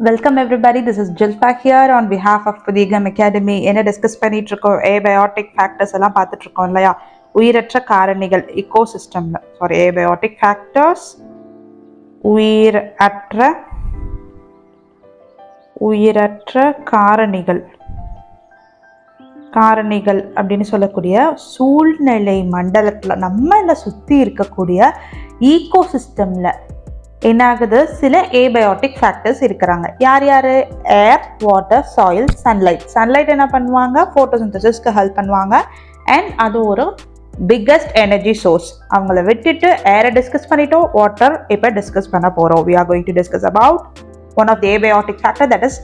Welcome everybody, this is Jilpa here on behalf of Pudigam Academy. என்ன discuss பண்ணிட்டு இருக்கோம், abiotic factors எல்லாம் பார்த்துட்டு இருக்கோம் இல்லையா, உயிரற்ற காரணிகள் இக்கோசிஸ்டம்ல. சாரி, ஏபயோட்டிக் ஃபேக்டர்ஸ், உயிரற்ற காரணிகள் அப்படின்னு சொல்லக்கூடிய சூழ்நிலை மண்டலத்துல நம்ம சுத்தி இருக்கக்கூடிய ஈகோசிஸ்டம்ல என்ன ஆகுது, சில ஏபயோட்டிக் ஃபேக்டர்ஸ் இருக்கிறாங்க. யார் யாரு? ஏர், வாட்டர், சாயில், சன்லைட். சன்லைட் என்ன பண்ணுவாங்க? ஃபோட்டோசிந்தசிஸ்க்கு ஹெல்ப் பண்ணுவாங்க. அண்ட் அது ஒரு பிக்கஸ்ட் எனர்ஜி சோர்ஸ். அவங்கள விட்டுட்டு ஏரை டிஸ்கஸ் பண்ணிட்டோம், வாட்டர் இப்போ டிஸ்கஸ் பண்ண போகிறோம். we are going to discuss about one of the abiotic factor, that is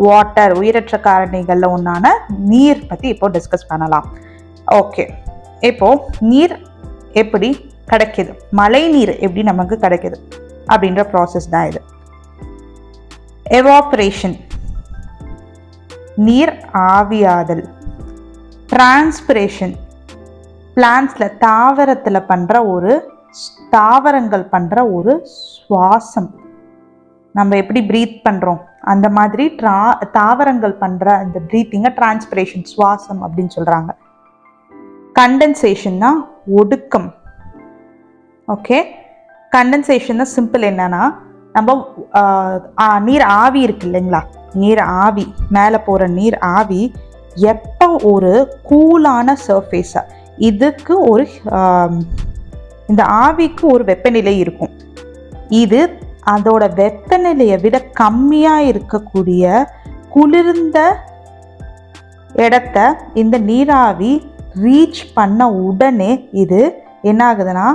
water. உயிரற்ற காரணிகளில் ஒன்றான நீர் பற்றி இப்போ டிஸ்கஸ் பண்ணலாம். ஓகே, இப்போ நீர் எப்படி கிடைக்கிது, மழை நீர் எப்படி நமக்கு கிடைக்கிது அப்படின்ற ப்ராசஸ் தான் இது. எவாப்ரேஷன், நீர் ஆவியாதல். டிரான்ஸ்பிரேஷன், பிளான்ட்ஸ்ல தாவரங்கள் பண்ற ஒரு சுவாசம். நம்ம எப்படி பிரீத் பண்றோம் அந்த மாதிரி தாவரங்கள் பண்ற இந்த பிரீத்திங்க டிரான்ஸ்பிரேஷன், சுவாசம் அப்படின்னு சொல்றாங்க. கண்டென்சேஷன்னா ஒடுக்கம். ஓகே, கண்டென்சேஷன் சிம்பிள் என்னன்னா, நம்ம நீர் ஆவி இருக்கு இல்லைங்களா, நீர் ஆவி மேலே போகிற நீர் ஆவி எப்போ ஒரு கூலான சர்ஃபேஸா, இதுக்கு ஒரு இந்த ஆவிக்கு ஒரு வெப்பநிலை இருக்கும். இது அதோட வெப்பநிலையை விட கம்மியாக இருக்கக்கூடிய குளிர்ந்த இடத்த இந்த நீராவி ரீச் பண்ண உடனே இது என்ன ஆகுதுன்னா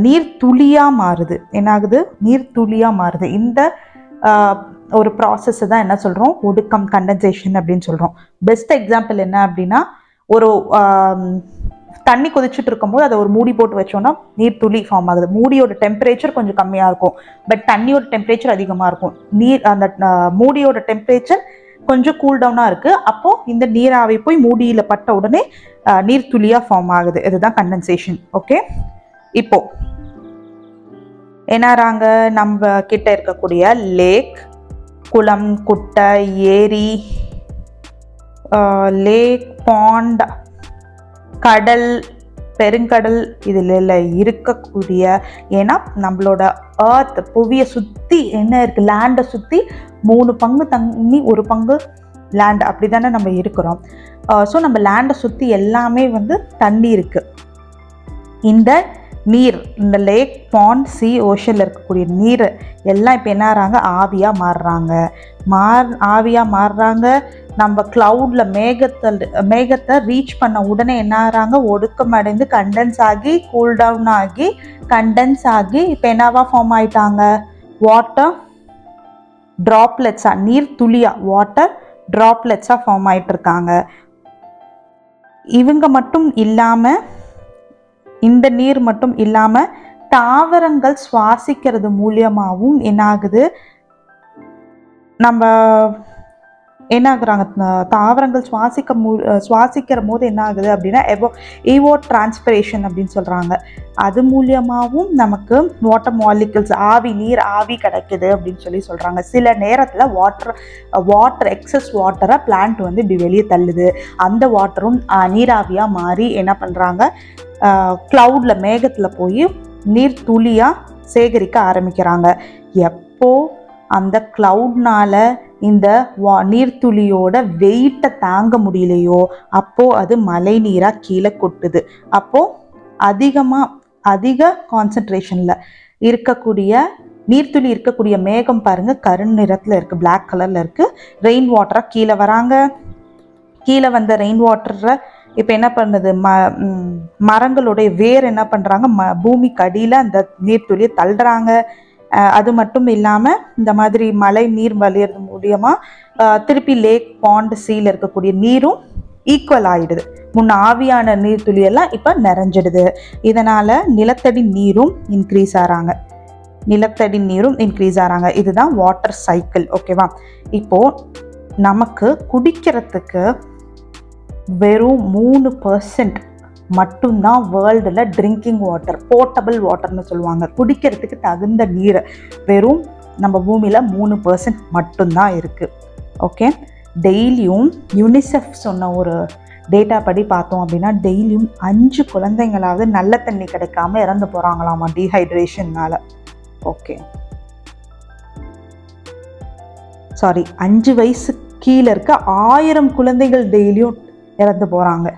நீர் துளியா மாறுது. என்னாகுது? நீர் துளியா மாறுது. இந்த ஒரு ப்ராசஸ் தான் என்ன சொல்றோம், ஒடுக்கம், கண்டென்சேஷன் அப்படின்னு சொல்றோம். பெஸ்ட் எக்ஸாம்பிள் என்ன அப்படின்னா, ஒரு தண்ணி கொதிச்சுட்டு இருக்கும்போது அதை ஒரு மூடி போட்டு வச்சோம்னா நீர் துளி ஃபார்ம் ஆகுது. மூடியோட டெம்பரேச்சர் கொஞ்சம் கம்மியா இருக்கும், பட் தண்ணியோட டெம்பரேச்சர் அதிகமா இருக்கும். அந்த மூடியோட டெம்பரேச்சர் கொஞ்சம் கூல் டவுனா இருக்கு. அப்போ இந்த நீராவி போய் மூடியில பட்ட உடனே நீர் துளியா ஃபார்ம் ஆகுது. இதுதான் கண்டென்சேஷன். ஓகே, இப்போ என்னாராங்க, நம்ம கிட்ட இருக்கக்கூடிய லேக், குளம், குட்டை, ஏரி, லேக், பாண்ட், கடல், பெருங்கடல், இதில் இருக்கக்கூடிய, ஏன்னா நம்மளோட எர்த் புவியை சுற்றி என்ன இருக்கு, லேண்டை சுற்றி 3 பங்கு தண்ணி 1 பங்கு லேண்ட், அப்படி தானே நம்ம இருக்கிறோம். ஸோ நம்ம லேண்டை சுற்றி எல்லாமே தண்ணி இருக்கு. இந்த நீர், இந்த லேக், பாண்ட், சி, ஓஷனில் இருக்கக்கூடிய நீர் எல்லாம் இப்போ என்ன ஆகிறாங்க, ஆவியாக மாறுறாங்க. நம்ம கிளவுட்ல மேகத்தை ரீச் பண்ண உடனே என்ன ஆகிறாங்க, ஒடுக்கம் அடைந்து கண்டென்ஸ் ஆகி, கூல் டவுன் ஆகி, கண்டென்ஸ் ஆகி இப்போ என்னவா ஃபார்ம் ஆயிட்டாங்க, வாட்டர் ட்ராப்லெட்ஸா, நீர் துளியா, வாட்டர் ட்ராப்லெட்ஸா ஃபார்ம் ஆயிட்டு இருக்காங்க. இவங்க மட்டும் இல்லாம, இந்த நீர் மட்டும் இல்லாம தாவரங்கள் சுவாசிக்கிறது மூலியமாகவும் என்ன ஆகுது, நம்ம என்ன ஆகுறாங்க, தாவரங்கள் சுவாசிக்கிற போது என்ன ஆகுது அப்படின்னா எவோ டிரான்ஸ்பிரேஷன் அப்படின்னு சொல்றாங்க. அது மூலியமாகவும் நமக்கு வாட்டர் மாலிகுல்ஸ், நீர் ஆவி கிடைக்குது அப்படின்னு சொல்றாங்க. சில நேரத்துல வாட்டர் எக்ஸஸ் வாட்டரை பிளான்ட் இப்படி வெளியே தள்ளுது. அந்த வாட்டரும் நீராவியா மாறி என்ன பண்றாங்க, கிளவுட்ல மேகத்துல போய் நீர் துளியா சேகரிக்க ஆரம்பிக்கிறாங்க. எப்போ அந்த கிளவுட்னால இந்த நீர்த்துளியோட வெயிட்டை தாங்க முடியலையோ அப்போ அது மழை நீரா கீழே கொட்டுது. அப்போ அதிக கான்சென்ட்ரேஷன்ல இருக்கக்கூடிய நீர்த்துளி இருக்கக்கூடிய மேகம் பாருங்க, கருண் நிறத்துல இருக்கு, பிளாக் கலர்ல இருக்கு. ரெயின் வாட்டரா கீழே வராங்க. கீழே வந்த ரெயின் வாட்டரை இப்போ என்ன பண்ணுது, மரங்களுடைய வேர் என்ன பண்றாங்க, பூமிக்கு அடியில அந்த நீர்த்துளியை தள்ளுறாங்க. அது மட்டும் இல்லாம இந்த மாதிரி மழை நீர் வழியறது மூலியமா திருப்பி லேக், பாண்ட், சீல இருக்கக்கூடிய நீரும் ஈக்குவல் ஆயிடுது. முன்ன ஆவியான நீர்த்துளி எல்லாம் இப்ப நிறைஞ்சிடுது. இதனால நிலத்தடி நீரும் இன்க்ரீஸ் ஆறாங்க. இதுதான் வாட்டர் சைக்கிள். ஓகேவா? இப்போ நமக்கு குடிக்கிறதுக்கு வெறும் 3% மட்டும்தான் வேர்ல்டில் ட்ரிங்கிங் வாட்டர், போர்ட்டபிள் வாட்டர்னு சொல்லுவாங்க. குடிக்கிறதுக்கு தகுந்த நீர் வெறும் நம்ம பூமியில் 3% மட்டும்தான் இருக்குது. ஓகே, டெய்லியும் யுனிசெஃப் சொன்ன ஒரு டேட்டா படி பார்த்தோம் அப்படின்னா டெய்லியும் 5 குழந்தைங்களாவது நல்ல தண்ணி கிடைக்காம இறந்து போகிறாங்களாமா டீஹைட்ரேஷன்னால. ஓகே, சாரி, 5 வயசு கீழே இருக்க 1000 குழந்தைகள் டெய்லியும் இறந்து போகிறாங்க.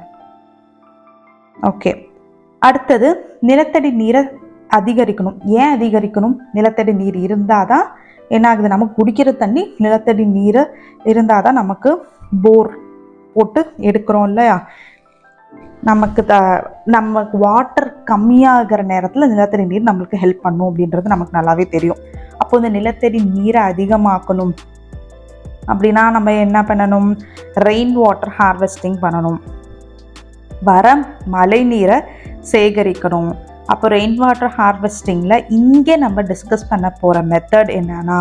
ஓகே, அடுத்தது நிலத்தடி நீரை அதிகரிக்கணும். ஏன் அதிகரிக்கணும்? நிலத்தடி நீர் இருந்தால் தான் என்ன ஆகுது, நமக்கு குடிக்கிற தண்ணி நிலத்தடி நீர் இருந்தால் தான் நமக்கு போர் போட்டு எடுக்கிறோம் இல்லையா. நமக்கு வாட்டர் கம்மியாகிற நேரத்தில் நிலத்தடி நீர் நம்மளுக்கு ஹெல்ப் பண்ணும் அப்படின்றது நமக்கு நல்லாவே தெரியும். அப்போ இந்த நிலத்தடி நீரை அதிகமாக்கணும் அப்படின்னா நம்ம என்ன பண்ணணும்? ரெயின் வாட்டர் ஹார்வெஸ்டிங் பண்ணணும். வர மழை நீரை சேகரிக்கணும். அப்போ ரெயின் வாட்டர் ஹார்வெஸ்டிங்கில் இங்கே நம்ம டிஸ்கஸ் பண்ண போகிற மெத்தட் என்னன்னா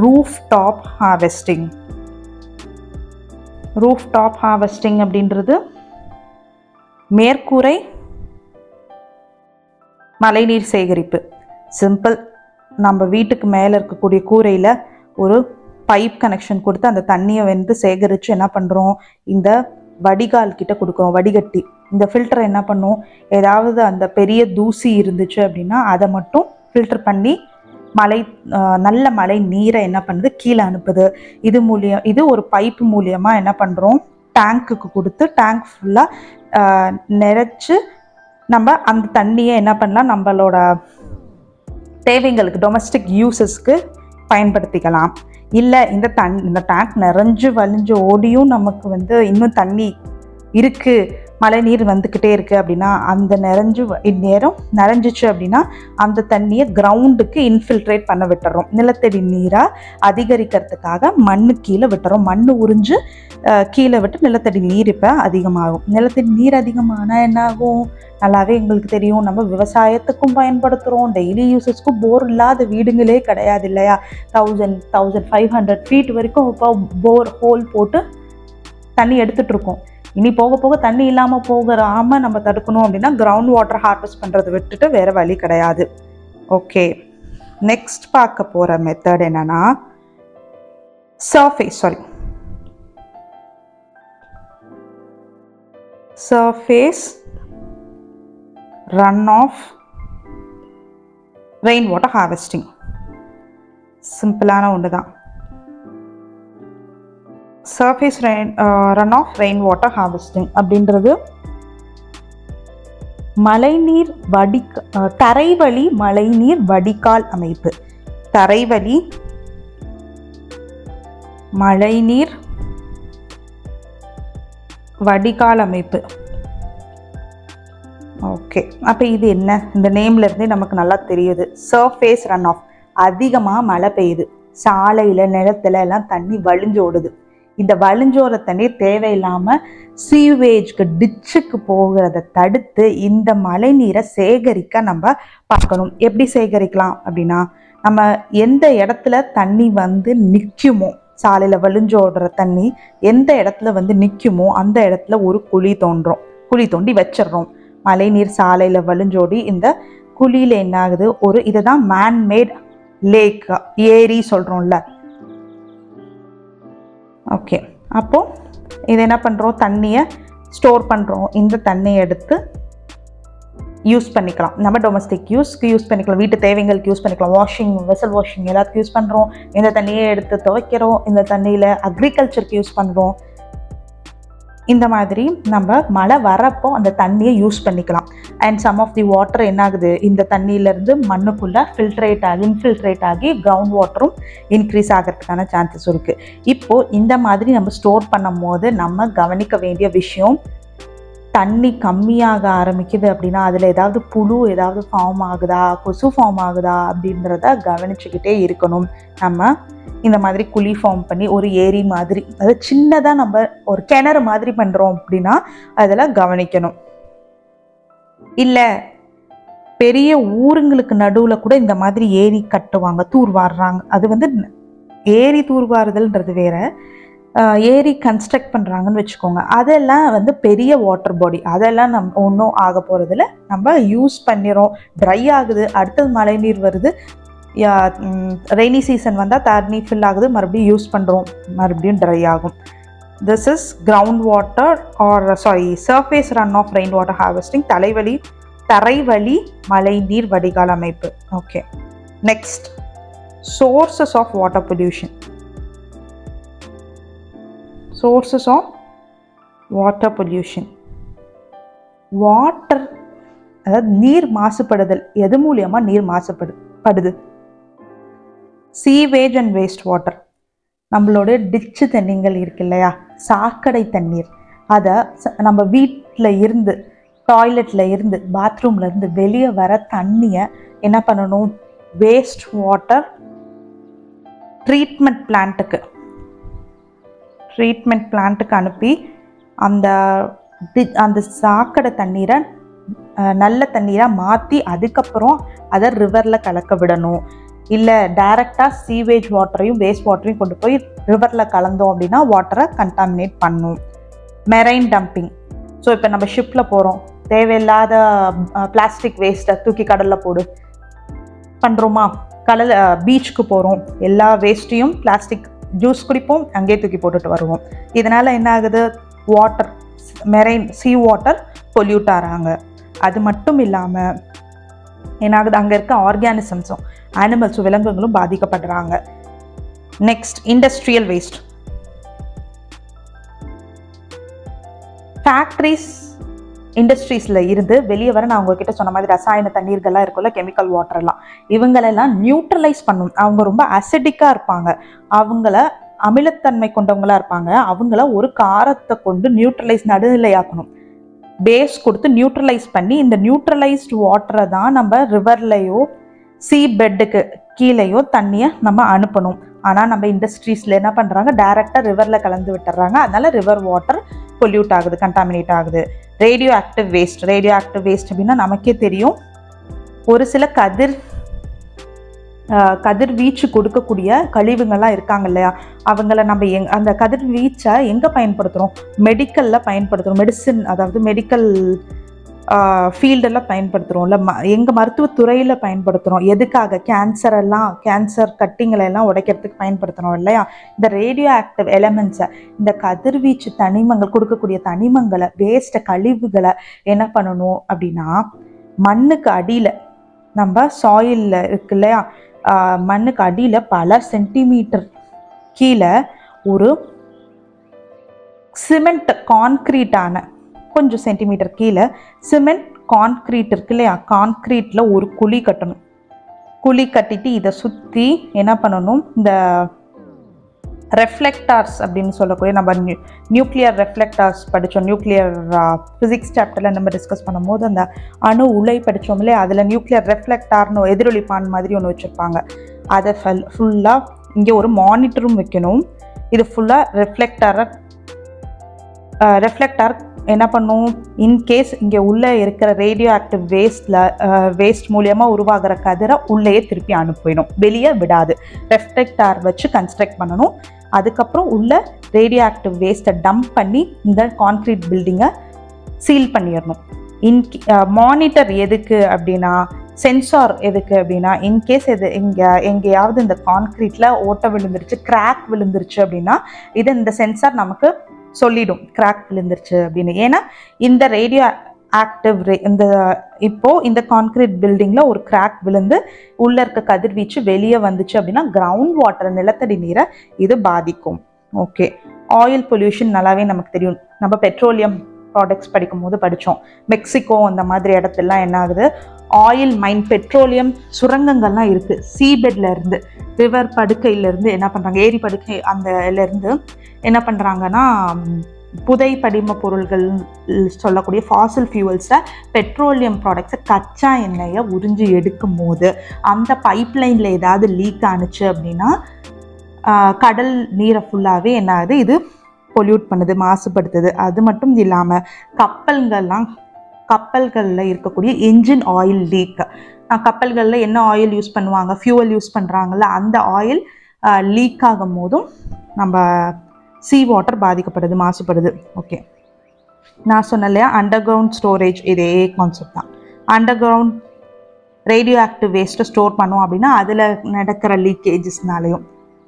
roof top harvesting. Roof top harvesting அப்படின்றது மேற்கூரை மழைநீர் சேகரிப்பு. சிம்பிள், நம்ம வீட்டுக்கு மேலே இருக்கக்கூடிய கூரையில் ஒரு பைப் கனெக்ஷன் கொடுத்து அந்த தண்ணியை வந்து சேகரித்து என்ன பண்ணுறோம், இந்த வடிகால் கிட்ட கொடுக்குறோம், வடிகட்டி. இந்த ஃபில்டரை என்ன பண்ணும், ஏதாவது அந்த பெரிய தூசி இருந்துச்சு அப்படின்னா அதை மட்டும் ஃபில்டர் பண்ணி நல்ல மழை நீரை என்ன பண்ணுது, கீழே அனுப்புது. இது ஒரு பைப்பு மூலியமாக என்ன பண்ணுறோம், டேங்க்குக்கு கொடுத்து டேங்க் ஃபுல்லாக நிறைச்சு நம்ம அந்த தண்ணியை என்ன பண்ணலாம், நம்மளோட தேவைங்களுக்கு டொமஸ்டிக் யூசஸ்க்கு பயன்படுத்திக்கலாம். இல்லை இந்த டேங்க் நிறைஞ்சு வலிஞ்சு ஓடியும் நமக்கு வந்து இன்னும் தண்ணி இருக்குது, மழை நீர் வந்துக்கிட்டே இருக்குது அப்படின்னா அந்த இந்நேரம் நிறைஞ்சிச்சு அப்படின்னா அந்த தண்ணியை கிரவுண்டுக்கு இன்ஃபில்ட்ரேட் பண்ண விட்டுறோம். நிலத்தடி நீராக அதிகரிக்கிறதுக்காக மண்ணு கீழே விட்டுறோம். மண் உறிஞ்சு கீழே விட்டு நிலத்தடி நீர் இப்போ அதிகமாகும். நிலத்தடி நீர் அதிகமானால் என்ன ஆகும், நல்லாவே எங்களுக்கு தெரியும். நம்ம விவசாயத்துக்கும் பயன்படுத்துகிறோம், டெய்லி யூசஸ்க்கும். போர் இல்லாத வீடுங்களே கிடையாது இல்லையா. 1500 ஃபீட் வரைக்கும் இப்போ போர் ஹோல் போட்டு தண்ணி எடுத்துகிட்ருக்கோம். இனி போக போக தண்ணி இல்லாமல் போகாமல் நம்ம தடுக்கணும் அப்படின்னா கிரவுண்ட் வாட்டர் ஹார்வெஸ்ட் பண்ணுறதை விட்டுட்டு வேறு வழி கிடையாது. ஓகே, நெக்ஸ்ட் பார்க்க போகிற மெத்தட் என்னன்னா surface run off rain water harvesting. சிம்பிளான ஒன்று தான். Surface run off rain water harvesting அப்படின்றது தரைவழி மழைநீர் வடிகால் அமைப்பு. தரைவழி மழைநீர் வடிகால் அமைப்பு. ஓகே, அப்போ இது என்ன, இந்த நேம்ல இருந்தே நமக்கு நல்லா தெரியுது. சர்ஃபேஸ் ரன் ஆஃப், அதிகமாக மழை பெய்யுது, சாலையில் நிலத்துல எல்லாம் தண்ணி வழிஞ்சு ஓடுது. இந்த வழிஞ்சோர தண்ணீர் தேவையில்லாமல் சீவேஜ்க்கு டிச்சுக்கு போகிறத தடுத்து இந்த மழை நீரை சேகரிக்க நம்ம பார்க்கணும். எப்படி சேகரிக்கலாம் அப்படின்னா, நம்ம எந்த இடத்துல தண்ணி வந்து நிற்குமோ, சாலையில் வழிஞ்சோடுற தண்ணி எந்த இடத்துல வந்து நிற்குமோ அந்த இடத்துல ஒரு குழி தோண்டி வச்சிடுறோம். மழை நீர் சாலையில் வழிஞ்சோடி இந்த குழியில் என்ன ஆகுது, இதுதான் மேன்மேட் லேக், ஏரி சொல்கிறோம்ல. ஓகே, அப்போது இது என்ன பண்ணுறோம், தண்ணியை ஸ்டோர் பண்ணுறோம். இந்த தண்ணியை எடுத்து யூஸ் பண்ணிக்கலாம். நம்ம டொமஸ்டிக் யூஸ் பண்ணிக்கலாம், வீட்டு தேவைங்களுக்கு யூஸ் பண்ணிக்கலாம். வெசல் வாஷிங் எல்லாத்துக்கும் யூஸ் பண்ணுறோம். இந்த தண்ணியை எடுத்து துவைக்கிறோம். இந்த தண்ணியில் அக்ரிகல்ச்சருக்கு யூஸ் பண்ணுறோம். இந்த மாதிரி நம்ம மழை வரப்போ அந்த தண்ணியை யூஸ் பண்ணிக்கலாம். And some of the water என்ன ஆகுது, இந்த தண்ணியிலேருந்து மண்ணுக்குள்ளே இன்ஃபில்ட்ரேட் ஆகி கிரவுண்ட் வாட்டரும் இன்க்ரீஸ் ஆகிறதுக்கான சான்சஸ் இருக்குது. இப்போது இந்த மாதிரி நம்ம ஸ்டோர் பண்ணும் போது நம்ம கவனிக்க வேண்டிய விஷயம், தண்ணி கம்மியாக ஆரம்பிக்குது அப்படின்னா அதில் ஏதாவது புழு ஏதாவது ஃபார்ம் ஆகுதா, கொசு ஃபார்ம் ஆகுதா அப்படின்றத கவனிச்சுக்கிட்டே இருக்கணும். நம்ம இந்த மாதிரி குழி ஃபார்ம் பண்ணி ஒரு ஏரி மாதிரி, அதாவது சின்னதாக நம்ம ஒரு கிணறு மாதிரி பண்ணுறோம் அப்படின்னா அதில் கவனிக்கணும். இல்லை பெரிய ஊருங்களுக்கு நடுவில் கூட இந்த மாதிரி ஏரி கட்டுவாங்க, தூர்வாடுறாங்க. அது வந்து ஏரி தூர்வாறுதல்ன்றது வேற, ஏரி கன்ஸ்ட்ரக்ட் பண்ணுறாங்கன்னு வச்சுக்கோங்க, அதெல்லாம் வந்து பெரிய வாட்டர் பாடி, அதெல்லாம் நம்ம ஒன்றும் ஆக போகிறதில்ல. நம்ம யூஸ் பண்ணிடுறோம், ட்ரை ஆகுது, அடுத்தது மழை நீர் வருது, ரெய்னி சீசன் வந்தால் தண்ணி ஃபில் ஆகுது, மறுபடியும் யூஸ் பண்ணுறோம், மறுபடியும் ட்ரை ஆகும். This is ground water surface run off rain water harvesting, தரைவழி மழை நீர் வடிகால் அமைப்பு. Okay, next sources of water pollution. Sources of water pollution. Water, அதாவது நீர் மாசுபடுதல், எது மூலியமா நீர் மாசுபடுது? Sewage and waste water. நம்மளோட டிச்சு தண்ணிகள் இருக்கு இல்லையா, சாக்கடை தண்ணீர், அதை நம்ம வீட்டில் இருந்து, டாய்லெட்டில் இருந்து, பாத்ரூமில் இருந்து வெளியே வர தண்ணியை என்ன பண்ணணும்? வேஸ்ட் வாட்டர் ட்ரீட்மெண்ட் பிளான்ட்டுக்கு அனுப்பி அந்த சாக்கடை தண்ணீரை நல்ல தண்ணீராக மாற்றி அதுக்கப்புறம் அதை ரிவரில் கலக்க விடணும். இல்லை டைரெக்டாக சீவேஜ் வாட்டரையும் வேஸ்ட் வாட்டரையும் கொண்டு போய் ரிவரில் கலந்தோம் அப்படின்னா வாட்டரை கண்டாமினேட் பண்ணும். Marine dumping. ஸோ இப்போ நம்ம ஷிப்பில் போகிறோம், தேவையில்லாத பிளாஸ்டிக் வேஸ்ட்டை தூக்கி கடலில் போடு பண்ணுறோமா? பீச்சுக்கு போகிறோம், எல்லா வேஸ்ட்டையும், பிளாஸ்டிக் ஜூஸ் குடிப்போம், அங்கேயே தூக்கி போட்டுட்டு வருவோம். இதனால் என்ன ஆகுது? Water, marine sea water pollute ஆகிறாங்க. அது மட்டும் இல்லாமல் என்ன ஆகுது? அங்கே இருக்க ஆர்கானிசம்ஸும், அனிமல்ஸும், விலங்குகளும் பாதிக்கப்படுறாங்க. Next industrial waste. ஃபேக்ட்ரிஸ், இண்டஸ்ட்ரீஸில் இருந்து வெளியே வர, நான் உங்ககிட்ட சொன்ன மாதிரி ரசாயன தண்ணீர்கள்லாம் இருக்குல்ல, கெமிக்கல் வாட்டர்லாம், இவங்களெல்லாம் நியூட்ரலைஸ் பண்ணும். அவங்க ரொம்ப அசிடிக்காக இருப்பாங்க, அவங்கள அமிலத்தன்மை கொண்டவங்களா இருப்பாங்க, அவங்கள ஒரு காரத்தை கொண்டு நியூட்ரலைஸ், நடுநிலையாக்கணும், பேஸ் கொடுத்து நியூட்ரலைஸ் பண்ணி, இந்த நியூட்ரலைஸ்டு வாட்டரை தான் நம்ம ரிவர்லையோ சீ பெட்டுக்கு கீழேயோ தண்ணியை நம்ம அனுப்பணும். ஆனால் நம்ம இண்டஸ்ட்ரீஸில் என்ன பண்ணுறாங்க? டைரெக்டாக ரிவரில் கலந்து விட்டுறாங்க. அதனால ரிவர் வாட்டர் பொல்யூட் ஆகுது, கண்டாமினேட் ஆகுது. ரேடியோ ஆக்டிவ் வேஸ்ட் அப்படின்னா நமக்கே தெரியும், ஒரு சில கதிர்வீச்சு கொடுக்கக்கூடிய கழிவுங்கள்லாம் இருக்காங்க இல்லையா, அவங்கள நம்ம அந்த கதிர்வீச்சை எங்கே பயன்படுத்துகிறோம்? மெடிக்கலில் பயன்படுத்துகிறோம், மெடிசின், அதாவது மெடிக்கல் ஃபீல்டெல்லாம் பயன்படுத்துகிறோம்ல, எங்கள் மருத்துவத்துறையில் பயன்படுத்துகிறோம். எதுக்காக? கேன்சர் கட்டிங்களெல்லாம் உடைக்கிறதுக்கு பயன்படுத்துகிறோம் இல்லையா? இந்த ரேடியோ ஆக்டிவ் எலமெண்ட்ஸை, இந்த கதிர்வீச்சு தனிமங்கள் கொடுக்கக்கூடிய தனிமங்களை, வேஸ்ட்டை, கழிவுகளை என்ன பண்ணணும் அப்படின்னா, மண்ணுக்கு அடியில், நம்ம சாயிலில் இருக்கு இல்லையா, மண்ணுக்கு அடியில் பல சென்டிமீட்டர் கீழே ஒரு சிமெண்ட் கான்க்ரீட்டான, கொஞ்சம் சென்டிமீட்டர் கீழே சிமெண்ட் கான்க்ரீட் இருக்கு இல்லையா, கான்க்ரீட்டில் ஒரு குழி கட்டணும். குழி கட்டிட்டு இதை சுற்றி என்ன பண்ணணும்? இந்த ரெஃப்ளெக்டார்ஸ் அப்படின்னு சொல்லக்கூடிய, நம்ம நியூக்ளியர் ரெஃப்ளெக்டார்ஸ் படித்தோம், நியூக்ளியர் ஃபிசிக்ஸ் சாப்டரில் நம்ம டிஸ்கஸ் பண்ணும்போது அந்த அணு உலை படித்தோம் இல்லையா, அதில் நியூக்ளியர் ரெஃப்ளெக்டார்னு எதிரொலிப்பான் மாதிரி ஒன்று வச்சுருப்பாங்க. அதை ஃபுல்லாக இங்கே ஒரு மானிட்டரும் வைக்கணும். இது ஃபுல்லாக ரெஃப்ளெக்டார் என்ன பண்ணும்? இன்கேஸ் இங்கே உள்ளே இருக்கிற ரேடியோ ஆக்டிவ் வேஸ்ட் மூலியமாக உருவாகிற கதிரை உள்ளேயே திருப்பி அனுப்பிடும், வெளியே விடாது. ரெஃப்ளெக்டார் வச்சு கன்ஸ்ட்ரக்ட் பண்ணணும். அதுக்கப்புறம் உள்ள ரேடியோ ஆக்டிவ் வேஸ்ட்டை டம்ப் பண்ணி இந்த கான்க்ரீட் பில்டிங்கை சீல் பண்ணிடணும். மானிட்டர் எதுக்கு அப்படின்னா, சென்சார் எதுக்கு அப்படின்னா, இன்கேஸ் எங்கேயாவது இந்த கான்க்ரீட்டில் ஓட்டை விழுந்துருச்சு, கிராக் விழுந்துருச்சு அப்படின்னா, இந்த சென்சார் நமக்கு சொல்லிடும் கிராக் விழுந்துருச்சு அப்படின்னு. ஏன்னா இந்த ரேடியோ ஆக்டிவ் இந்த கான்கிரீட் பில்டிங்ல ஒரு கிராக் விழுந்து உள்ள இருக்க கதிர்வீச்சு வெளியே வந்துச்சு அப்படின்னா கிரவுண்ட் வாட்டர், நிலத்தடி நீரை இது பாதிக்கும். ஓகே, ஆயில் பொல்யூஷன் நல்லாவே நமக்கு தெரியும். நம்ம பெட்ரோலியம் ப்ராடக்ட்ஸ் படிக்கும் போது படித்தோம். மெக்சிகோ அந்த மாதிரி இடத்துலலாம் என்ன ஆகுது? ஆயில் மைன், பெட்ரோலியம் சுரங்கங்கள்லாம் இருக்குது. சீபெட்ல இருந்து, ரிவர் படுக்கையிலேருந்து என்ன பண்ணுறாங்க, ஏரி படுக்கை அந்த இருந்து என்ன பண்ணுறாங்கன்னா, புதை படிம பொருள்கள் சொல்லக்கூடிய ஃபாசில் ஃபியூவல்ஸை, பெட்ரோலியம் ப்ராடக்ட்ஸை, கச்சா எண்ணெயை உறிஞ்சி எடுக்கும் போது அந்த பைப்லைனில் ஏதாவது லீக் ஆணுச்சு அப்படின்னா கடல் நீரை ஃபுல்லாகவே என்ன ஆகுது? இது பொல்யூட் பண்ணுது, மாசுபடுத்துது. அது மட்டும் இல்லாமல் கப்பல்களில் இருக்கக்கூடிய என்ஜின் ஆயில் லீக், கப்பல்களில் என்ன ஆயில் யூஸ் பண்ணுவாங்க? ஃபியூவல் யூஸ் பண்ணுறாங்கல்ல, அந்த ஆயில் லீக் ஆகும் போதும் நம்ம சீ வாட்டர் பாதிக்கப்படுது, மாசுபடுது. ஓகே, நான் சொன்னேன் இல்லையா அண்டர் கிரவுண்ட் ஸ்டோரேஜ், இதே கான்செப்ட் தான். அண்டர் கிரவுண்ட் ரேடியோ ஆக்டிவ் வேஸ்ட்டை ஸ்டோர் பண்ணோம் அப்படின்னா அதில் நடக்கிற லீக்கேஜஸ்னாலையும்,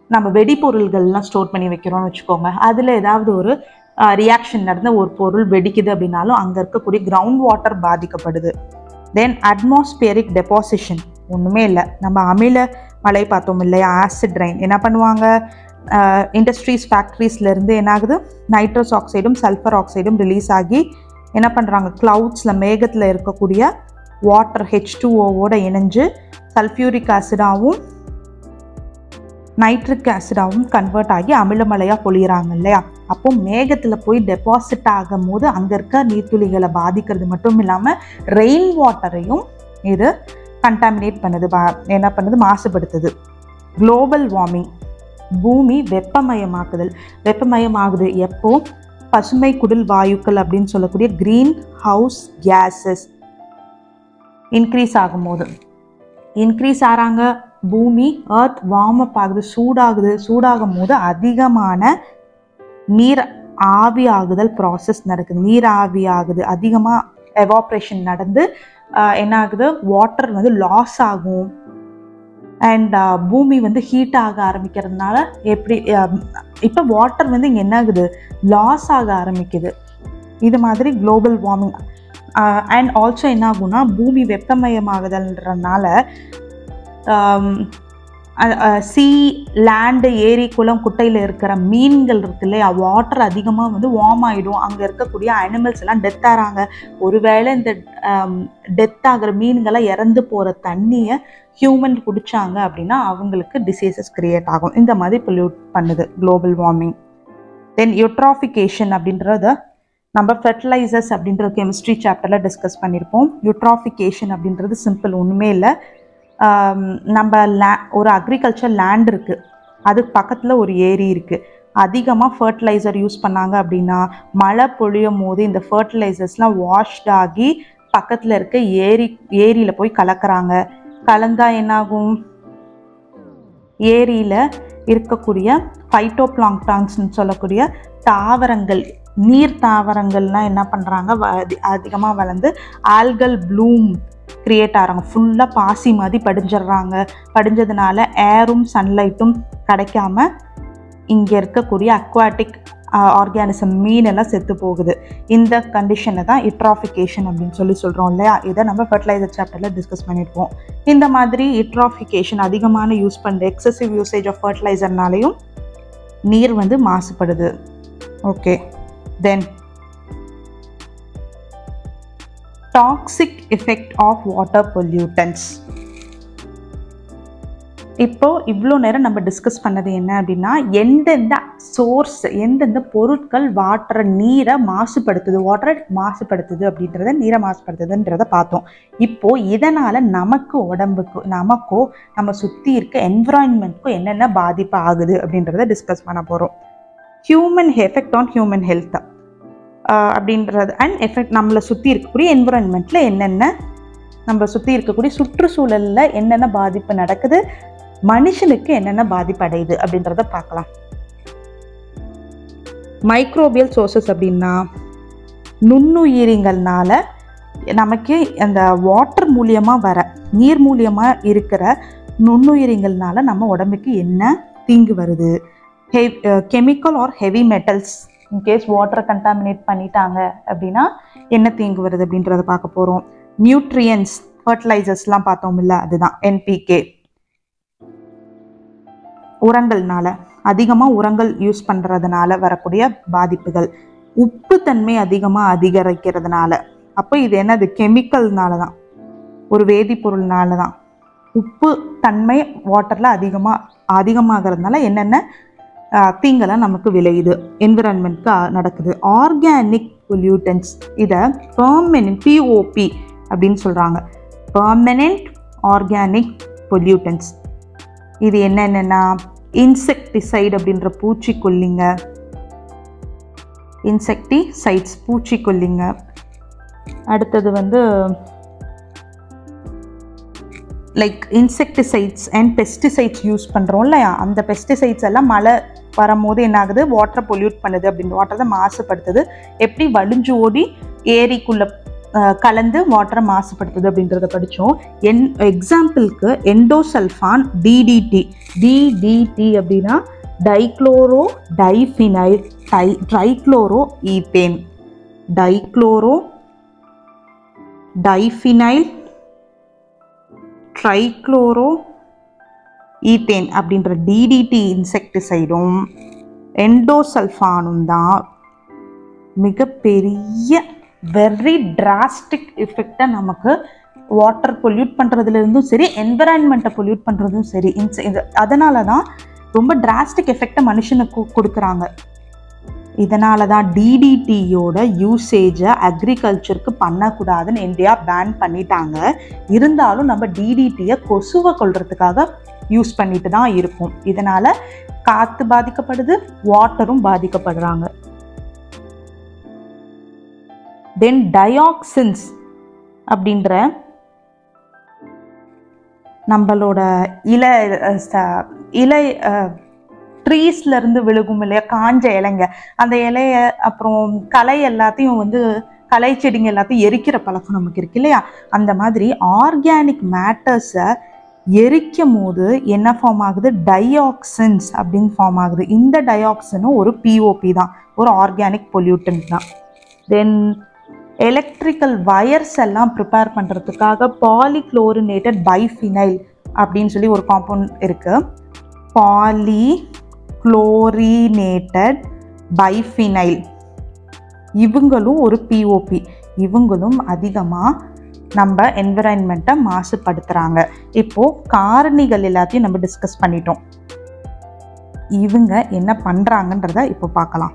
நம்ம வெடிப்பொருள்கள்லாம் ஸ்டோர் பண்ணி வைக்கிறோம்னு வச்சுக்கோங்க, அதில் ஏதாவது ஒரு ரியாக்ஷன் நடந்த ஒரு பொருள் வெடிக்குது அப்படின்னாலும் அங்கே இருக்கக்கூடிய கிரவுண்ட் வாட்டர் பாதிக்கப்படுது. தென் அட்மாஸ்பியரிக் டெபாசிஷன், ஒன்றுமே இல்லை, நம்ம அமில மழை பார்த்தோம் இல்லையா, ஆசிட் ரெயின். என்ன பண்ணுவாங்க, இண்டஸ்ட்ரீஸ் ஃபேக்ட்ரிஸ்லேருந்து என்ன ஆகுது, நைட்ரஸ் ஆக்சைடும் சல்ஃபர் ஆக்சைடும் ரிலீஸ் ஆகி என்ன பண்ணுறாங்க, க்ளவுட்ஸில் மேகத்தில் இருக்கக்கூடிய வாட்டர் H2O இணைஞ்சு சல்ஃபியூரிக் ஆசிடாகவும் நைட்ரிக் ஆசிடாகவும் கன்வெர்ட் ஆகி அமிலமலையாக பொழியிறாங்க இல்லையா. அப்போ மேகத்தில் போய் டெபாசிட் ஆகும் போது அங்கே இருக்க நீர்த்துளிகளை பாதிக்கிறது மட்டும் இல்லாமல் ரெயின் வாட்டரையும் இது கண்டாமினேட் பண்ணுது, என்ன பண்ணுது, மாசுபடுத்துது. குளோபல் வார்மிங், பூமி வெப்பமயமாகுது எப்போ, பசுமை குடில் வாயுக்கள் அப்படின்னு சொல்லக்கூடிய கிரீன் ஹவுஸ் கேஸஸ் இன்க்ரீஸ் ஆகும்போது, இன்க்ரீஸ் ஆகிறாங்க, பூமி எர்த் வார்ம் அப் ஆகுது, சூடாகும் போது அதிகமான நீர் ஆவி ஆகுதல் ப்ராசஸ் நடக்குது, நீர் ஆவி ஆகுது, அதிகமாக எவாப்ரேஷன் நடந்து என்ன ஆகுது, வாட்டர் வந்து லாஸ் ஆகும். அண்ட் பூமி வந்து ஹீட் ஆக ஆரம்பிக்கிறதுனால எப்படி இப்போ வாட்டர் வந்து இங்கே என்ன ஆகுது, லாஸ் ஆக ஆரம்பிக்குது. இது மாதிரி குளோபல் வார்மிங். அண்ட் ஆல்சோ என்ன ஆகும்னா, பூமி வெப்பமயமாகுதல்ன்றனால சீ, லேண்டு, ஏரி, குளம், குட்டையில் இருக்கிற மீன்கள் இருக்கு இல்லையா, வாட்டர் அதிகமாக வந்து வார்ம் ஆகிடும். அங்கே இருக்கக்கூடிய அனிமல்ஸ் எல்லாம் டெத் ஆகிறாங்க. ஒருவேளை இந்த டெத் ஆகிற மீன்களை இறந்து போகிற தண்ணியை ஹியூமன் குடித்தாங்க அப்படின்னா அவங்களுக்கு டிசீசஸ் கிரியேட் ஆகும். இந்த மாதிரி பொல்யூட் பண்ணுது குளோபல் வார்மிங். தென் யூட்ராஃபிகேஷன் அப்படின்றத நம்ம ஃபெர்டிலைசர்ஸ் அப்படின்ற கெமிஸ்ட்ரி சாப்டரில் டிஸ்கஸ் பண்ணியிருப்போம். யூட்ராஃபிகேஷன் அப்படின்றது சிம்பிள், ஒன்றுமே இல்லை. நம்ம ஒரு அக்ரிகல்ச்சர் லேண்ட் இருக்குது, அதுக்கு பக்கத்தில் ஒரு ஏரி இருக்குது. அதிகமாக ஃபர்டிலைசர் யூஸ் பண்ணாங்க அப்படின்னா மழை பொழியும் போது இந்த ஃபர்டிலைசர்ஸ்லாம் வாஷ்ட் ஆகி பக்கத்தில் இருக்க ஏரியில் போய் கலக்கிறாங்க. கலந்தா என்னாகும், ஏரியில் இருக்கக்கூடிய ஃபைட்டோபிளாங்க்டான்ஸ்னு சொல்லக்கூடிய தாவரங்கள், நீர் தாவரங்கள்லாம் என்ன பண்ணுறாங்க, அதிகமாக வளர்ந்து ஆல்கல் ப்ளூம் கிரியேட் ஆகிறாங்க. ஃபுல்லாக பாசி மாதிரி படிஞ்சிடுறாங்க. படிஞ்சதுனால ஏரும் சன்லைட்டும் கிடைக்காம இங்கே இருக்கக்கூடிய அக்வாட்டிக் ஆர்கானிசம், மீனெல்லாம் செத்து போகுது. இந்த கண்டிஷனை தான் யூட்ராஃபிகேஷன் அப்படின்னு சொல்கிறோம் இல்லையா. இதை நம்ம ஃபர்டிலைசர் சாப்டரில் டிஸ்கஸ் பண்ணியிருப்போம். இந்த மாதிரி யூட்ராஃபிகேஷன் அதிகமான யூஸ் பண்ணுற எக்ஸசிவ் யூசேஜ் ஆஃப் ஃபர்டிலைசர்னாலையும் நீர் வந்து மாசுபடுது. Okay, then toxic effect of water pollutants. இப்போ இவ்வளோ நேரம் நம்ம டிஸ்கஸ் பண்ணது என்ன அப்படின்னா, எந்தெந்த சோர்ஸ், எந்தெந்த பொருட்கள் நீரை மாசுபடுத்துது அப்படின்றத, நீரை மாசுபடுத்துதுன்றதை பார்த்தோம். இப்போ இதனால் நமக்கோ நம்ம சுற்றி இருக்க என்விரான்மெண்ட்க்கும் என்னென்ன பாதிப்பு ஆகுது அப்படின்றத டிஸ்கஸ் பண்ண போகிறோம். Human effect on human health அப்படின்றது அண்ட் எஃபெக்ட், நம்மளை சுற்றி இருக்கக்கூடிய என்விரான்மெண்ட்டில் என்னென்ன, நம்ம சுற்றி இருக்கக்கூடிய சுற்றுச்சூழலில் என்னென்ன பாதிப்பு நடக்குது, மனுஷனுக்கு என்னென்ன பாதிப்பு அடையுது அப்படின்றத பார்க்கலாம். மைக்ரோபியல் சோர்சஸ் அப்படின்னா நுண்ணுயிரிகள்னால நமக்கு அந்த வாட்டர் மூலியமாக வர, நீர் மூலியமாக இருக்கிற நுண்ணுயிரிகள்னால நம்ம உடம்புக்கு என்ன தீங்கு வருது. Chemical R heavy metals, in case வாட்டரை கண்டாமினேட் பண்ணிட்டாங்க அப்படின்னா என்ன தீங்கு வருது அப்படின்றத பார்க்க போகிறோம். நியூட்ரியன்ஸ், ஃபர்டிலைசர்ஸ்லாம் பார்த்தோம் இல்லை, அதுதான் NPK. உரங்கள்னால, அதிகமாக உரங்கள் யூஸ் பண்ணுறதுனால வரக்கூடிய பாதிப்புகள். உப்பு தன்மை அதிகரிக்கிறதுனால, அப்போ இது என்னது, கெமிக்கல்னால தான், ஒரு வேதிப்பொருள்னால தான். உப்பு தன்மை வாட்டரில் அதிகமாகிறதுனால என்னென்ன தீங்கெல்லாம் நமக்கு விளையுது, என்விரான்மெண்ட்க்கு நடக்குது. ஆர்கானிக் பொல்யூட்டன்ஸ், இதை பெர்மனன்ட் POP அப்படின்னு சொல்கிறாங்க, பெர்மனன்ட் ஆர்கானிக் பொல்யூட்டன்ஸ். இது என்னென்னா இன்செக்டிசைட் அப்படின்ற பூச்சிக்கொல்லிங்க, இன்செக்டிசைட்ஸ் பூச்சிக்கொல்லிங்க. அடுத்தது வந்து like insecticides and pesticides use பண்ணுறோம் இல்லையா, அந்த பெஸ்டிசைட்ஸ் எல்லாம் மழை வரும்போது என்ன ஆகுது, வாட்டரை பொல்யூட் பண்ணுது அப்படின்னு, வாட்டரை மாசுபடுத்துது. எப்படி வலிஞ்சு ஓடி ஏரிக்குள்ள கலந்து வாட்டரை மாசுபடுத்துது அப்படின்றத படித்தோம். எக்ஸாம்பிளுக்கு எண்டோசல்ஃபான் டிடிடி. டிடிடி அப்படின்னா dichloro diphenyl trichloro ethane. Dichloro diphenyl trichloro ethane அப்படின்ற டிடிடி இன்செக்டிசைடும் எண்டோசல்ஃபானும் தான் மிகப்பெரிய வெரி டிராஸ்டிக் எஃபெக்டை நமக்கு வாட்டர் பொல்யூட் பண்ணுறதுலேருந்தும் சரி, என்விரான்மெண்ட்டை பொல்யூட் பண்ணுறதும் சரி. அதனால தான் ரொம்ப டிராஸ்டிக் எஃபெக்டை மனுஷனுக்கு கொடுக்குறாங்க. இதனால தான் டிடிடியோட யூசேஜை அக்ரிகல்ச்சருக்கு பண்ணக்கூடாதுன்னு இந்தியா பேன் பண்ணிட்டாங்க. இருந்தாலும் நம்ம டிடிடியை கொசுவை கொல்றதுக்காக யூஸ் பண்ணிட்டு தான் இருக்கும். இதனால காற்று பாதிக்கப்படுது, வாட்டரும் பாதிக்கப்படுறாங்க. தென் டயாக்சின்ஸ் அப்படின்ற நம்மளோட இலை ட்ரீஸ்ல இருந்து விழுகும் இல்லையா, காஞ்ச இலைங்க, அந்த இலைய அப்புறம் களை எல்லாத்தையும் களை செடிங்க எல்லாத்தையும் எரிக்கிற பழக்கம் நமக்கு இருக்கு இல்லையா. அந்த மாதிரி ஆர்கானிக் மேட்டர்ஸை எரிக்கும் போது என்ன ஃபார்ம் ஆகுது, டயாக்சின்ஸ் அப்படின்னு ஃபார்ம் ஆகுது. இந்த டயாக்சினும் ஒரு பிஓபி தான், ஒரு ஆர்கானிக் பொல்யூட்டன்ட் தான். தென் எலக்ட்ரிக்கல் வயர்ஸ் எல்லாம் ப்ரிப்பேர் பண்ணுறதுக்காக பாலிக்ளோரினேட்டட் பைஃபினைல் அப்படின்னு சொல்லி ஒரு காம்பவுண்ட் இருக்கு. பாலிக்ளோரினேட்டட் பைஃபினைல் இவங்களும் ஒரு பிஓபி. இவங்களும் அதிகமாக நம்ம என்விரான்மெண்ட்டை மாசுபடுத்துகிறாங்க. இப்போது காரணிகள் எல்லாத்தையும் நம்ம டிஸ்கஸ் பண்ணிட்டோம். இவங்க என்ன பண்ணுறாங்கன்றத இப்போ பார்க்கலாம்.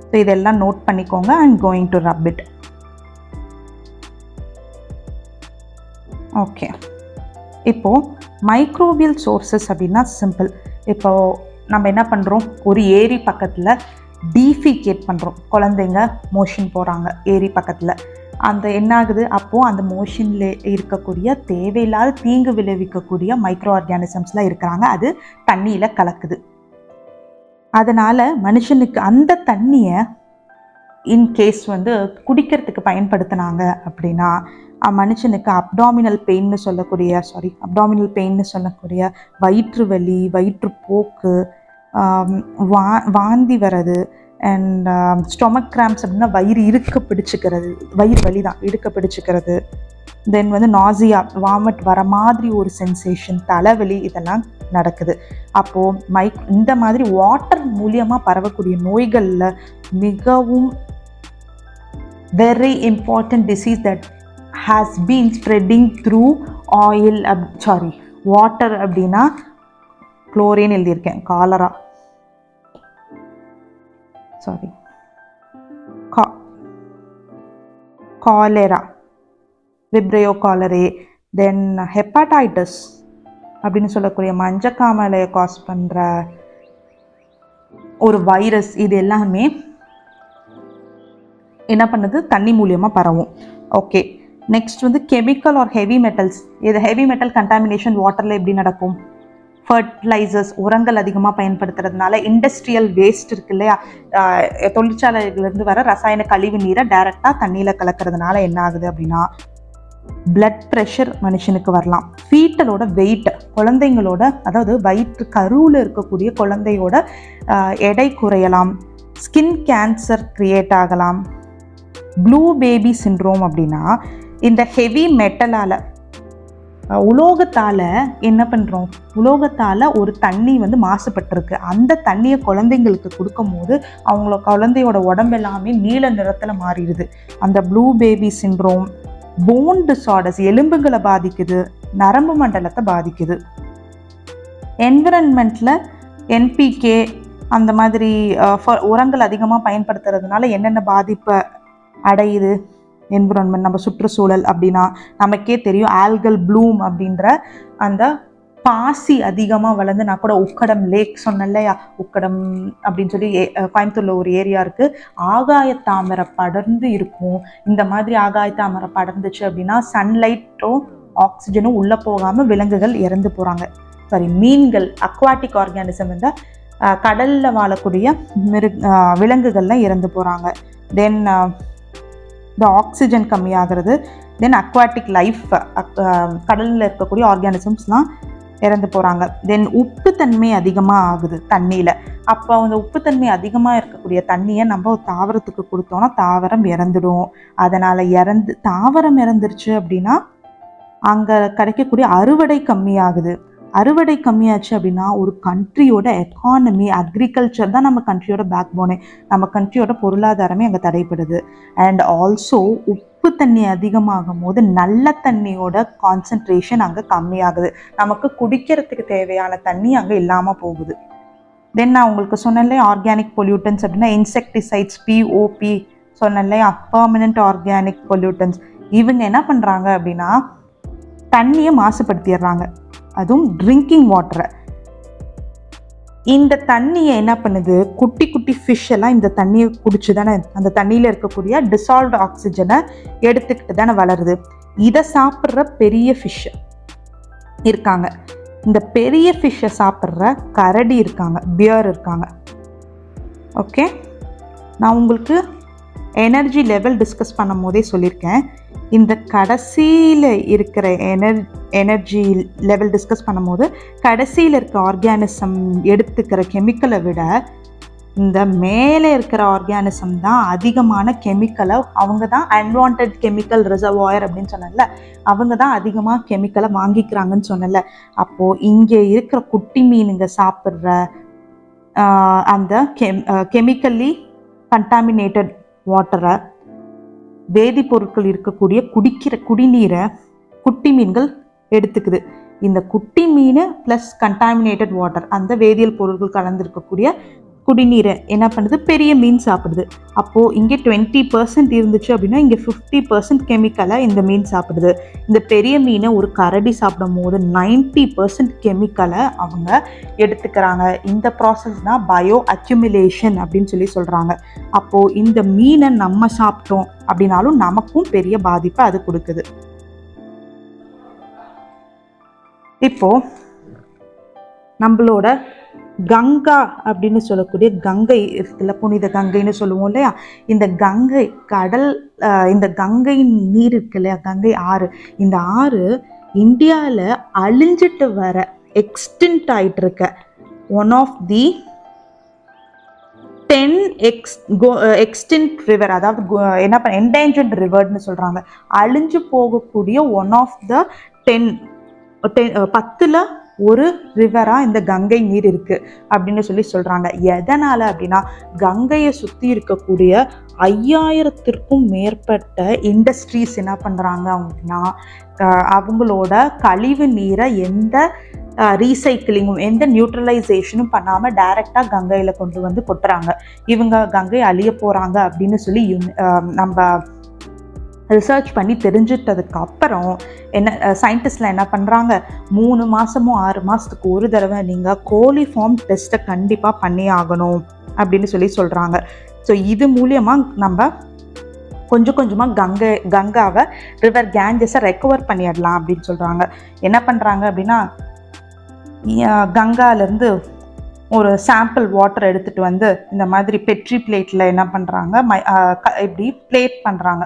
ஸோ இதெல்லாம் நோட் பண்ணிக்கோங்க. I am going to rub it. Okay, இப்போது மைக்ரோபியல் சோர்சஸ் அப்படின்னா சிம்பிள். இப்போது நம்ம என்ன பண்ணுறோம், ஒரு ஏரி பக்கத்தில் டீஃபிகேட் பண்ணுறோம். குழந்தைங்க மோஷன் போகிறாங்க ஏரி பக்கத்தில். அந்த என்ன ஆகுது, அப்போது அந்த மோஷனில் இருக்கக்கூடிய தேவையில்லாத தீங்கு விளைவிக்கக்கூடிய மைக்ரோ ஆர்கானிசம்ஸ்லாம் இருக்கிறாங்க. அது தண்ணியில் கலக்குது. அதனால் மனுஷனுக்கு அந்த தண்ணியை இன்கேஸ் குடிக்கிறதுக்கு பயன்படுத்தினாங்க அப்படின்னா மனுஷனுக்கு அப்டாமினல் பெயின்னு சொல்லக்கூடிய வயிற்று வலி, வயிற்றுப்போக்கு, வாந்தி வர்றது, அண்ட் ஸ்டொமக் கிராம்ஸ் அப்படின்னா வயிறு வலி தான் இடுக்க பிடிச்சிக்கிறது. தென் நாசியா, வாமிட் வர மாதிரி ஒரு சென்சேஷன், தலைவலி, இதெல்லாம் நடக்குது. அப்போது இந்த மாதிரி வாட்டர் மூலியமாக பரவக்கூடிய நோய்களில் மிகவும் very important disease that has been spreading through water அப்படின்னா குளோரின் எழுதியிருக்கேன், காலரா, காலேரா, விப்ரியோ காலரே, தென் ஹெப்படைட்டிஸ் அப்படின்னு சொல்லக்கூடிய மஞ்சக்காமலையை காஸ் பண்ணுற ஒரு வைரஸ். இது எல்லாமே என்ன பண்ணுது, தண்ணி மூலியமாக பரவும். Okay, next chemical R heavy metals. இது ஹெவி மெட்டல் கண்டாமினேஷன் வாட்டரில் எப்படி நடக்கும், ஃபர்டிலைசர்ஸ், உரங்கள் அதிகமாக பயன்படுத்துறதுனால, இண்டஸ்ட்ரியல் வேஸ்ட் இருக்கு இல்லையா, தொழிற்சாலைகளிலிருந்து வர ரசாயன கழிவு நீரை டைரெக்டாக தண்ணியில் கலக்கிறதுனால என்ன ஆகுது அப்படின்னா பிளட் ப்ரெஷர் மனுஷனுக்கு வரலாம். ஃபீட்டலோட வெயிட், குழந்தைங்களோட, அதாவது வயிற்று கருவில் இருக்கக்கூடிய குழந்தையோட எடை குறையலாம். ஸ்கின் கேன்சர் கிரியேட் ஆகலாம். ப்ளூ பேபி சிண்ட்ரோம் அப்படின்னா இந்த ஹெவி மெட்டலால், உலோகத்தால் என்ன பண்ணுறோம், உலோகத்தால் ஒரு தண்ணி மாசுபட்டிருக்கு. அந்த தண்ணியை குழந்தைங்களுக்கு கொடுக்கும் போது அவங்களோட குழந்தையோட உடம்பெல்லாமே நீல நிறத்தில் மாறிடுது. அந்த blue baby syndrome. Phone disorders, எலும்புகளை பாதிக்குது, நரம்பு மண்டலத்தை பாதிக்குது. என்விரான்மெண்ட்டில் என்பிகே அந்த மாதிரி உரங்கள் அதிகமாக பயன்படுத்துறதுனால என்னென்ன பாதிப்பை அடையுது என்விரான்மெண்ட், நம்ம சுற்றுச்சூழல் அப்படின்னா நமக்கே தெரியும். ஆல்கல் ப்ளூம் அப்படின்ற அந்த பாசி அதிகமாக வளர்ந்து, நான் கூட உக்கடம் லேக் சொன்னேன் இல்லையா, உக்கடம் அப்படின்னு சொல்லி கோயம்புத்தூரில் ஒரு ஏரியா இருக்குது. ஆகாயத்தாமரை படர்ந்து இருக்கும். இந்த மாதிரி ஆகாயத்தாமரை படர்ந்துச்சு அப்படின்னா சன்லைட்டும் ஆக்சிஜனும் உள்ளே போகாமல் விலங்குகள் இறந்து போகிறாங்க. மீன்கள், அக்வாட்டிக் ஆர்கானிசம் கடலில் வாழக்கூடிய விலங்குகள்லாம் இறந்து போகிறாங்க. தென் இந்த ஆக்சிஜன் கம்மியாகிறது. தென் அக்வாட்டிக் லைஃப், கடலில் இருக்கக்கூடிய ஆர்கானிசம்ஸ்லாம் இறந்து போகிறாங்க. தென் உப்புத்தன்மை அதிகமாக ஆகுது தண்ணியில். அப்போ அந்த உப்புத்தன்மை அதிகமாக இருக்கக்கூடிய தண்ணியை நம்ம தாவரத்துக்கு கொடுத்தோன்னா தாவரம் இறந்துடும். அதனால் தாவரம் இறந்துருச்சு அப்படின்னா அங்கே கிடைக்கக்கூடிய அறுவடை கம்மியாகுது. அறுவடை கம்மியாச்சு அப்படின்னா ஒரு கண்ட்ரியோட எக்கானமி, அக்ரிகல்ச்சர் தான் நம்ம கண்ட்ரியோட பேக் போனே, நம்ம கண்ட்ரியோட பொருளாதாரமே அங்கே தடைப்படுது. அண்ட் ஆல்சோ உப்பு தண்ணி அதிகமாகும் போது நல்ல தண்ணியோட கான்சன்ட்ரேஷன் அங்கே கம்மியாகுது. நமக்கு குடிக்கிறதுக்கு தேவையான தண்ணி அங்கே இல்லாமல் போகுது. தென் நான் உங்களுக்கு சொன்னேன் ஆர்கானிக் பொல்யூட்டன்ஸ் அப்படின்னா இன்செக்டிசைட்ஸ், பிஓபி சொன்னேன், பர்மனன்ட் ஆர்கானிக் பொல்யூட்டன்ஸ். இவங்க என்ன பண்ணுறாங்க அப்படின்னா தண்ணியை மாசுபடுத்திடுறாங்க, அதுவும் ட்ரிங்கிங் வாட்டரை. இந்த தண்ணியை என்ன பண்ணுது, குட்டி குட்டி ஃபிஷ் எல்லாம் இந்த தண்ணியை குடிச்சு தானே அந்த தண்ணியில் இருக்கக்கூடிய டிசால்வ்டு ஆக்சிஜனை எடுத்துக்கிட்டு தானே வளருது. இதை சாப்பிட்ற பெரிய ஃபிஷ் இருக்காங்க, இந்த பெரிய ஃபிஷ்ஷை சாப்பிட்ற கரடி இருக்காங்க, பியர் இருக்காங்க. ஓகே, நான் உங்களுக்கு எனர்ஜி லெவல் டிஸ்கஸ் பண்ணும் போதே சொல்லியிருக்கேன். இந்த கடைசியில் இருக்கிற எனர்ஜி லெவல் டிஸ்கஸ் பண்ணும்போது கடைசியில் இருக்க ஆர்கானிசம் எடுத்துக்கிற கெமிக்கலை விட இந்த மேலே இருக்கிற ஆர்கானிசம் தான் அதிகமான கெமிக்கலை, அவங்க தான் அன்வான்ட் கெமிக்கல் ரிசர்வாயர் அப்படின்னு சொன்னல, அவங்க தான் அதிகமாக கெமிக்கலை வாங்கிக்கிறாங்கன்னு சொன்னல. அப்போது இங்கே இருக்கிற குட்டி மீனுங்க சாப்பிட்ற அந்த கெமிக்கலி கண்டாமினேட்டட் வாட்டரை, வேதிப்பொருட்கள் இருக்கக்கூடிய குடிக்கிற குடிநீரை குட்டி மீன்கள் எடுத்துக்குது. இந்த குட்டி மீன் ப்ளஸ் கண்டாமினேட்டட் வாட்டர், அந்த வேதியியல் பொருட்கள் கலந்துருக்கக்கூடிய குடிநீரை என்ன பண்ணுது, பெரிய மீன் சாப்பிடுது. அப்போது இங்கே 20% இருந்துச்சு அப்படின்னா இங்கே 50% கெமிக்கலை இந்த மீன் சாப்பிடுது. இந்த பெரிய மீனை ஒரு கரடி சாப்பிடும் போது 90% கெமிக்கலை அவங்க எடுத்துக்கிறாங்க. இந்த ப்ராசஸ் தான் பயோ அக்யூமுலேஷன் அப்படின்னு சொல்கிறாங்க. அப்போது இந்த மீனை நம்ம சாப்பிட்டோம் அப்படின்னாலும் நமக்கும் பெரிய பாதிப்பை அது கொடுக்குது. இப்போது நம்மளோட கங்கா அப்படின்னு சொல்லக்கூடிய கங்கை இருக்குல்ல, புனித கங்கைன்னு சொல்லுவோம் இல்லையா, இந்த கங்கை கடல், இந்த கங்கை நீர் இருக்கு இல்லையா, கங்கை ஆறு, இந்த ஆறு இந்தியாவில் அழிஞ்சிட்டு வர எக்ஸ்டின்ட் ஆகிட்டு இருக்க one of the 10 extinct river, அதாவது என்ன பண்ண என்டேஞ்சர்ட் ரிவர்னு சொல்கிறாங்க. அழிஞ்சு போகக்கூடிய ஒன் ஆஃப் த 10ல் ஒரு ரிவராக இந்த கங்கை நீர் இருக்குது அப்படின்னு சொல்கிறாங்க. எதனால் அப்படின்னா கங்கையை சுற்றி இருக்கக்கூடிய 5000த்திற்கும் மேற்பட்ட இண்டஸ்ட்ரீஸ் என்ன பண்ணுறாங்க அப்படின்னா அவங்களோட கழிவு நீரை எந்த ரீசைக்கிளிங்கும் எந்த நியூட்ரலைசேஷனும் பண்ணாமல் டைரெக்டாக கங்கையில் கொண்டு வந்து கொட்டுறாங்க. இவங்க கங்கை அழிய போகிறாங்க அப்படின்னு சொல்லி நம்ம ரிசர்ச் பண்ணி தெரிஞ்சிட்டதுக்கு அப்புறம் சயின்டிஸ்ட்லாம் என்ன பண்ணுறாங்க, 3 மாதமோ 6 மாதத்துக்கு ஒரு தடவை நீங்கள் கோலிஃபார்ம் டெஸ்ட்டை கண்டிப்பாக பண்ணி ஆகணும் அப்படின்னு சொல்கிறாங்க. ஸோ இது மூலியமாக நம்ம கொஞ்சம் கொஞ்சமாக கங்காவை ரிவர் கேஞ்சஸை ரெக்கவர் பண்ணிடலாம் அப்படின்னு சொல்கிறாங்க. என்ன பண்ணுறாங்க அப்படின்னா கங்காலேருந்து ஒரு சாம்பிள் வாட்டர் எடுத்துகிட்டு வந்து இந்த மாதிரி பெட்ரி பிளேட்டில் என்ன பண்ணுறாங்க, இப்படி பிளேட் பண்ணுறாங்க.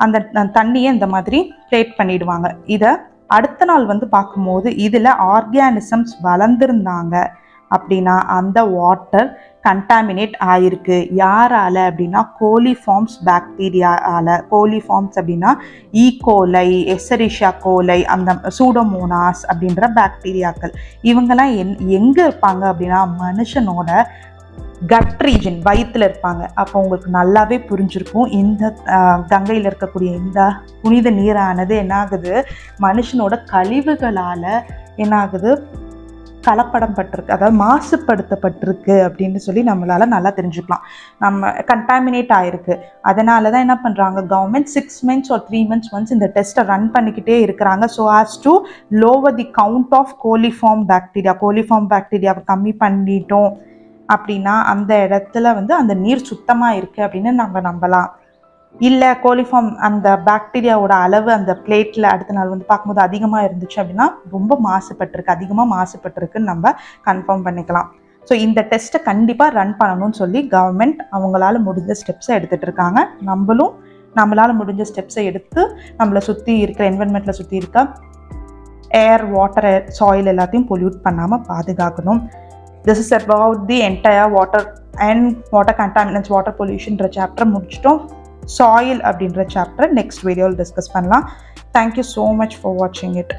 அந்த தண்ணியை இந்த மாதிரி பிளேட் பண்ணிடுவாங்க. இதை அடுத்த நாள் வந்து பார்க்கும்போது இதில் ஆர்கானிசம்ஸ் வளர்ந்துருந்தாங்க அப்படின்னா அந்த வாட்டர் கண்டாமினேட் ஆகிருக்கு. யாரால் அப்படின்னா கோலிஃபார்ம்ஸ் பாக்டீரியாவில். கோலிஃபார்ம்ஸ் அப்படின்னா ஈகோலை, எசரிஷியா கோலை, அந்த சூடோமோனாஸ் அப்படின்ற பாக்டீரியாக்கள். இவங்கெல்லாம் எங்கே இருப்பாங்க அப்படின்னா மனுஷனோட கட் ரீஜன், வயிற்றில் இருப்பாங்க. அப்போ உங்களுக்கு நல்லாவே புரிஞ்சிருக்கும் இந்த கங்கையில் இருக்கக்கூடிய இந்த புனித நீரானது என்னாகுது, மனுஷனோட கழிவுகளால் என்னாகுது, கலப்படம் பட்டிருக்கு, அதாவது மாசுபடுத்தப்பட்டிருக்கு அப்படின்னு நம்மளால் நல்லா தெரிஞ்சுக்கலாம். நம்ம கண்டாமினேட் ஆகிருக்கு. அதனால தான் என்ன பண்ணுறாங்க, government 6 months or 3 months once இந்த டெஸ்ட்டை ரன் பண்ணிக்கிட்டே இருக்கிறாங்க. So as to lower the count of coliform bacteria. Coliform பாக்டீரியாவை கம்மி பண்ணிட்டோம் அப்படின்னா அந்த இடத்துல வந்து அந்த நீர் சுத்தமாக இருக்குது அப்படின்னு நம்ம நம்பலாம். இல்லை கோலிஃபார்ம் அந்த பாக்டீரியாவோட அளவு அந்த பிளேட்டில் அடுத்த நாள் வந்து பார்க்கும்போது அதிகமாக இருந்துச்சு அப்படின்னா ரொம்ப மாசுபட்டிருக்கு, அதிகமாக மாசுபட்டிருக்குன்னு நம்ம கன்ஃபார்ம் பண்ணிக்கலாம். ஸோ இந்த டெஸ்ட்டை கண்டிப்பாக ரன் பண்ணணும்னு சொல்லி கவர்மெண்ட் அவங்களால முடிஞ்ச ஸ்டெப்ஸை எடுத்துகிட்டு இருக்காங்க. நம்மளால் முடிஞ்ச ஸ்டெப்ஸை எடுத்து நம்மளை சுற்றி இருக்கிற என்விரான்மெண்ட்டில் சுற்றி இருக்க ஏர், வாட்டர், சாயில் எல்லாத்தையும் பொல்யூட் பண்ணாமல் பாதுகாக்கணும். This is about the entire water and water contaminants, water பொல்யூஷன்ற சாப்டர் முடிச்சிட்டோம். சாயில் அப்படின்ற சாப்டர் நெக்ஸ்ட் வீடியோவில் டிஸ்கஸ் பண்ணலாம். தேங்க்யூ ஸோ மச் ஃபார் வாட்சிங் இட்.